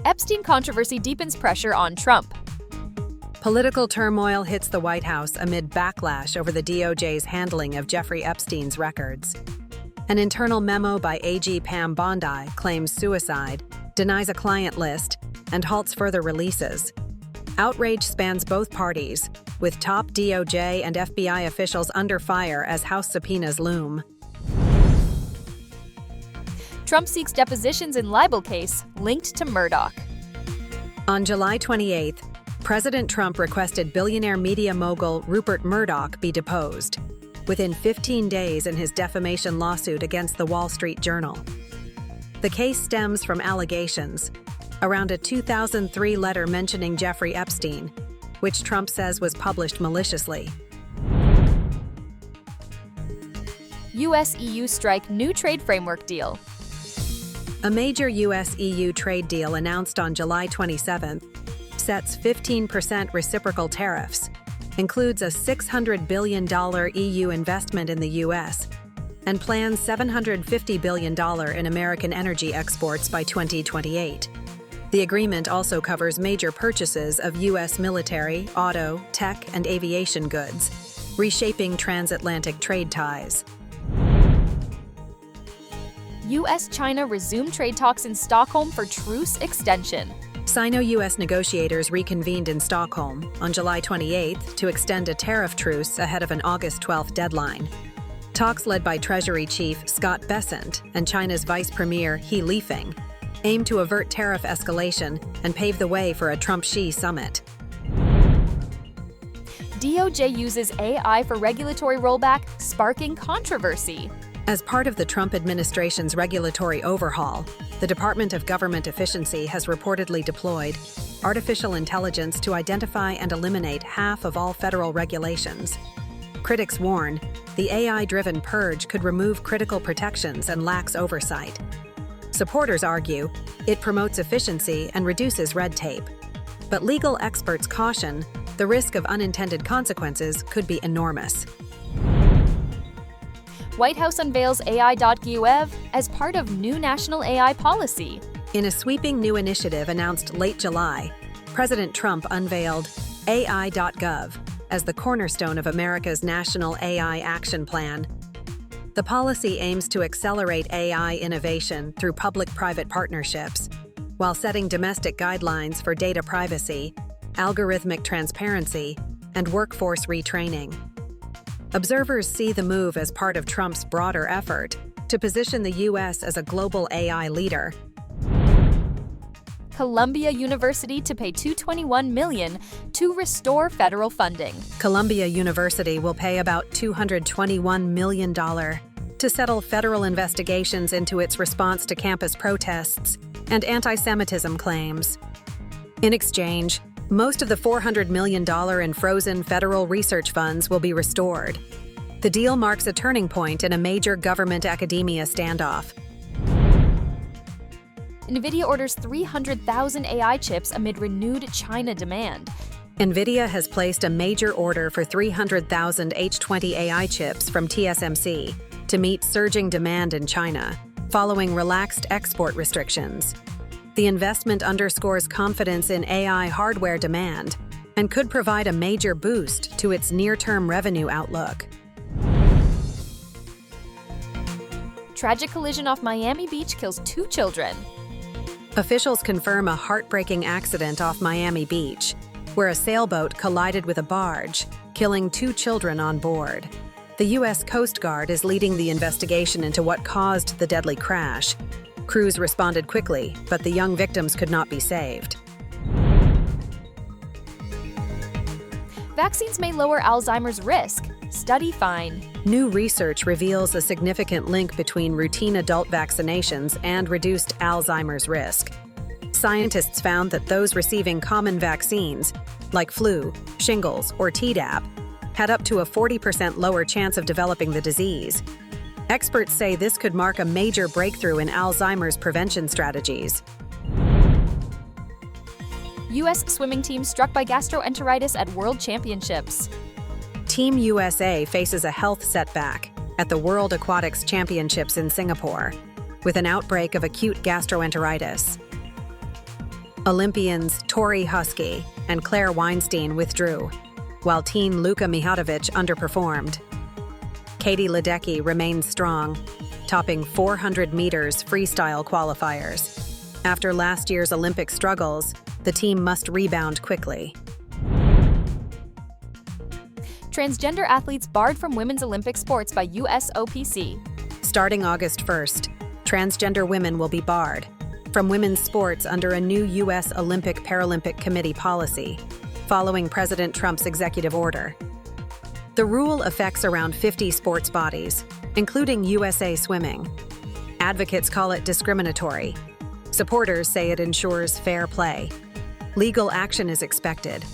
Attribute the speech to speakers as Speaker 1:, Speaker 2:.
Speaker 1: Epstein controversy deepens pressure on Trump.
Speaker 2: Political turmoil hits the White House amid backlash over the DOJ's handling of Jeffrey Epstein's records. An internal memo by AG Pam Bondi claims suicide, denies a client list, and halts further releases. Outrage spans both parties, with top DOJ and FBI officials under fire as House subpoenas loom.
Speaker 1: Trump seeks depositions in libel case linked to Murdoch.
Speaker 2: On July 28th, President Trump requested billionaire media mogul Rupert Murdoch be deposed, within 15 days in his defamation lawsuit against the Wall Street Journal. The case stems from allegations around a 2003 letter mentioning Jeffrey Epstein, which Trump says was published maliciously.
Speaker 1: US-EU strike new trade framework deal.
Speaker 2: A major US-EU trade deal announced on July 27th sets 15% reciprocal tariffs, includes a $600 billion EU investment in the US, and plans $750 billion in American energy exports by 2028. The agreement also covers major purchases of US military, auto, tech, and aviation goods, reshaping transatlantic trade ties.
Speaker 1: US-China resume trade talks in Stockholm for truce extension.
Speaker 2: Sino-US negotiators reconvened in Stockholm on July 28th to extend a tariff truce ahead of an August 12th deadline. Talks led by Treasury Chief Scott Bessent and China's Vice Premier He Lifeng aim to avert tariff escalation and pave the way for a Trump-Xi summit.
Speaker 1: DOJ uses AI for regulatory rollback, sparking controversy.
Speaker 2: As part of the Trump administration's regulatory overhaul, the Department of Government Efficiency has reportedly deployed artificial intelligence to identify and eliminate half of all federal regulations. Critics warn the AI-driven purge could remove critical protections and lacks oversight. Supporters argue it promotes efficiency and reduces red tape. But legal experts caution the risk of unintended consequences could be enormous.
Speaker 1: White House unveils AI.gov as part of new national AI policy.
Speaker 2: In a sweeping new initiative announced late July, President Trump unveiled AI.gov as the cornerstone of America's National AI Action Plan. The policy aims to accelerate AI innovation through public-private partnerships, while setting domestic guidelines for data privacy, algorithmic transparency, and workforce retraining. Observers see the move as part of Trump's broader effort to position the U.S. as a global AI leader.
Speaker 1: Columbia University to pay $221 million to restore federal funding.
Speaker 2: Columbia University will pay about $221 million to settle federal investigations into its response to campus protests and anti-Semitism claims. In exchange, most of the $400 million in frozen federal research funds will be restored. The deal marks a turning point in a major government-academia standoff.
Speaker 1: NVIDIA orders 300,000 AI chips amid renewed China demand.
Speaker 2: NVIDIA has placed a major order for 300,000 H20 AI chips from TSMC to meet surging demand in China, following relaxed export restrictions. The investment underscores confidence in AI hardware demand and could provide a major boost to its near-term revenue outlook.
Speaker 1: Tragic collision off Miami Beach kills 2 children.
Speaker 2: Officials confirm a heartbreaking accident off Miami Beach, where a sailboat collided with a barge, killing 2 children on board. The U.S. Coast Guard is leading the investigation into what caused the deadly crash. Crews responded quickly, but the young victims could not be saved.
Speaker 1: Vaccines may lower Alzheimer's risk. Study find.
Speaker 2: New research reveals a significant link between routine adult vaccinations and reduced Alzheimer's risk. Scientists found that those receiving common vaccines, like flu, shingles, or Tdap, had up to a 40% lower chance of developing the disease. Experts say this could mark a major breakthrough in Alzheimer's prevention strategies.
Speaker 1: U.S. swimming team struck by gastroenteritis at World Championships.
Speaker 2: Team USA faces a health setback at the World Aquatics Championships in Singapore, with an outbreak of acute gastroenteritis. Olympians Tori Husky and Claire Weinstein withdrew, while teen Luka Mihatovic underperformed. Katie Ledecky remained strong, topping 400 meters freestyle qualifiers. After last year's Olympic struggles, the team must rebound quickly.
Speaker 1: Transgender athletes barred from women's Olympic sports by USOPC.
Speaker 2: Starting August 1st, transgender women will be barred from women's sports under a new U.S. Olympic-Paralympic Committee policy, following President Trump's executive order. The rule affects around 50 sports bodies, including USA Swimming. Advocates call it discriminatory. Supporters say it ensures fair play. Legal action is expected,